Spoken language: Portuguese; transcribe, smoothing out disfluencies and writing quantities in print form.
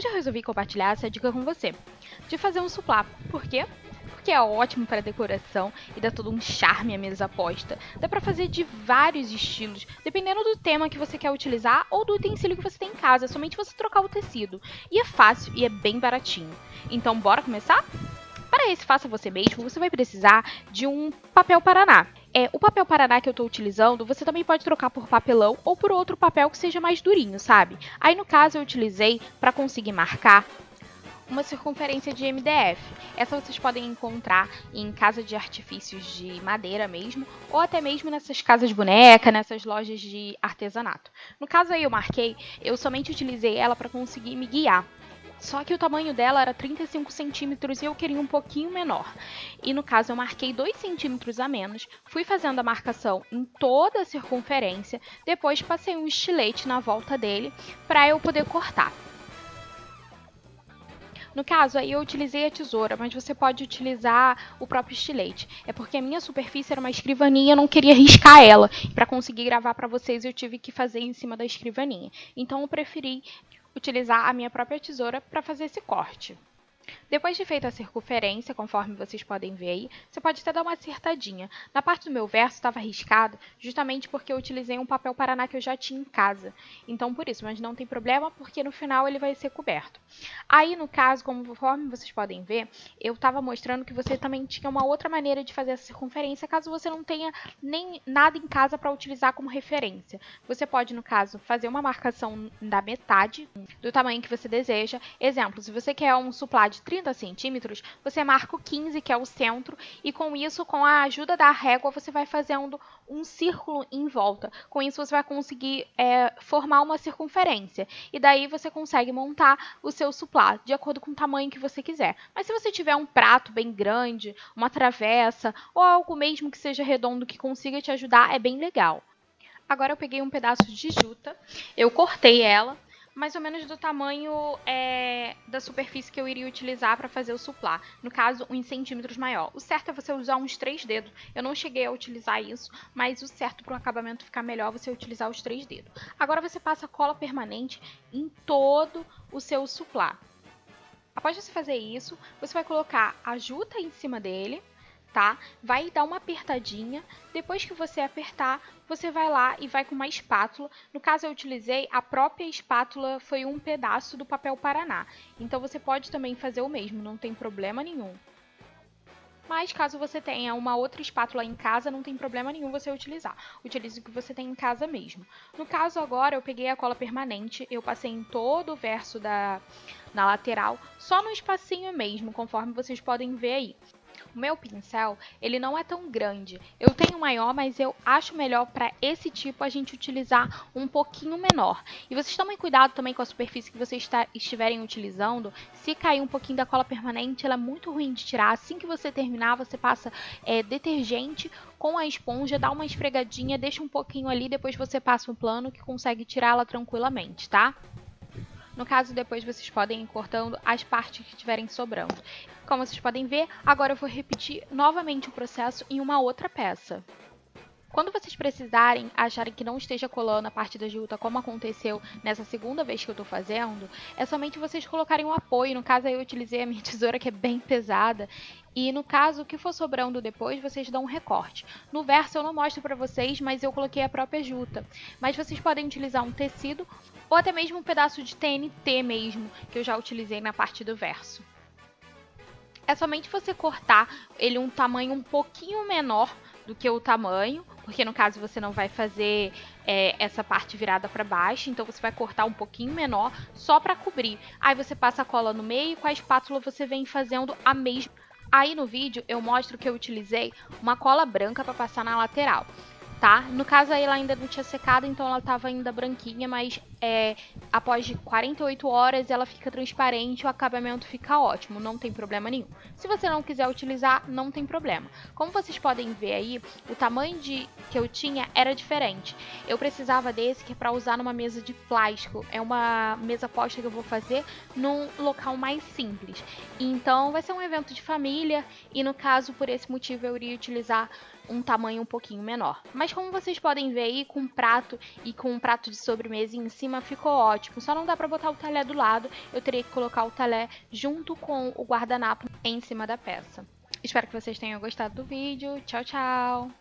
hoje eu resolvi compartilhar essa dica com você, de fazer um suplá. Por quê? Porque é ótimo para decoração e dá todo um charme à mesa posta. Dá para fazer de vários estilos, dependendo do tema que você quer utilizar ou do utensílio que você tem em casa, é somente você trocar o tecido. E é fácil e é bem baratinho. Então bora começar? Para esse faça você mesmo, você vai precisar de um papel paraná. O papel paraná que eu estou utilizando, você também pode trocar por papelão ou por outro papel que seja mais durinho, sabe? Aí no caso eu utilizei para conseguir marcar uma circunferência de MDF. Essa vocês podem encontrar em casa de artifícios de madeira mesmo, ou até mesmo nessas casas de boneca, nessas lojas de artesanato. No caso aí eu somente utilizei ela para conseguir me guiar. Só que o tamanho dela era 35 centímetros e eu queria um pouquinho menor. E no caso eu marquei 2 centímetros a menos, fui fazendo a marcação em toda a circunferência, depois passei um estilete na volta dele para eu poder cortar. No caso, aí eu utilizei a tesoura, mas você pode utilizar o próprio estilete. É porque a minha superfície era uma escrivaninha, eu não queria riscar ela. Para conseguir gravar para vocês, eu tive que fazer em cima da escrivaninha. Então, eu preferi utilizar a minha própria tesoura para fazer esse corte. Depois de feita a circunferência, conforme vocês podem ver aí, você pode até dar uma acertadinha. Na parte do meu verso estava riscado, justamente porque eu utilizei um papel paraná que eu já tinha em casa. Então por isso, mas não tem problema, porque no final ele vai ser coberto. Aí no caso, conforme vocês podem ver, eu estava mostrando que você também tinha uma outra maneira de fazer essa circunferência, caso você não tenha nem nada em casa para utilizar como referência. Você pode, no caso, fazer uma marcação da metade do tamanho que você deseja. Exemplo, se você quer um suplá de 30 centímetros, você marca o 15, que é o centro, e com isso, com a ajuda da régua, você vai fazendo um círculo em volta. Com isso, você vai conseguir formar uma circunferência. E daí você consegue montar o seu suplá, de acordo com o tamanho que você quiser. Mas se você tiver um prato bem grande, uma travessa, ou algo mesmo que seja redondo que consiga te ajudar, é bem legal. Agora eu peguei um pedaço de juta, eu cortei ela, mais ou menos do tamanho da superfície que eu iria utilizar para fazer o suplá. No caso, uns centímetros maior. O certo é você usar uns 3 dedos. Eu não cheguei a utilizar isso, mas o certo para o acabamento ficar melhor é você utilizar os 3 dedos. Agora você passa cola permanente em todo o seu suplá. Após você fazer isso, você vai colocar a juta em cima dele, tá? Vai dar uma apertadinha. Depois que você apertar, você vai lá e vai com uma espátula. No caso, eu utilizei a própria espátula, foi um pedaço do papel paraná. Então, você pode também fazer o mesmo, não tem problema nenhum. Mas caso você tenha uma outra espátula em casa, não tem problema nenhum você utilizar. Utilize o que você tem em casa mesmo. No caso agora, eu peguei a cola permanente, eu passei em todo o verso na lateral, só no espacinho mesmo, conforme vocês podem ver aí. O meu pincel, ele não é tão grande. Eu tenho maior, mas eu acho melhor para esse tipo a gente utilizar um pouquinho menor. E vocês tomem cuidado também com a superfície que vocês estiverem utilizando. Se cair um pouquinho da cola permanente, ela é muito ruim de tirar. Assim que você terminar, você passa detergente com a esponja, dá uma esfregadinha, deixa um pouquinho ali, depois você passa um plano que consegue tirá-la tranquilamente, tá? No caso, depois vocês podem ir cortando as partes que estiverem sobrando. Como vocês podem ver, agora eu vou repetir novamente o processo em uma outra peça. Quando vocês precisarem, acharem que não esteja colando a parte da juta, como aconteceu nessa segunda vez que eu estou fazendo, é somente vocês colocarem um apoio. No caso, aí eu utilizei a minha tesoura, que é bem pesada. E no caso, o que for sobrando depois, vocês dão um recorte. No verso eu não mostro para vocês, mas eu coloquei a própria juta. Mas vocês podem utilizar um tecido ou até mesmo um pedaço de TNT mesmo, que eu já utilizei na parte do verso. É somente você cortar ele um tamanho um pouquinho menor do que o tamanho, porque no caso você não vai fazer essa parte virada para baixo, então você vai cortar um pouquinho menor só para cobrir. Aí você passa a cola no meio e com a espátula você vem fazendo a mesma. Aí no vídeo eu mostro que eu utilizei uma cola branca para passar na lateral. Tá? No caso aí ela ainda não tinha secado, então ela estava ainda branquinha, mas após de 48 horas ela fica transparente, o acabamento fica ótimo, não tem problema nenhum. Se você não quiser utilizar, não tem problema. Como vocês podem ver aí, o tamanho que eu tinha era diferente. Eu precisava desse que é para usar numa mesa de plástico, é uma mesa posta que eu vou fazer num local mais simples. Então vai ser um evento de família e no caso, por esse motivo, eu iria utilizar um tamanho um pouquinho menor. Mas como vocês podem ver aí, com um prato e com um prato de sobremesa em cima ficou ótimo. Só não dá pra botar o talher do lado, eu teria que colocar o talher junto com o guardanapo em cima da peça. Espero que vocês tenham gostado do vídeo. Tchau, tchau!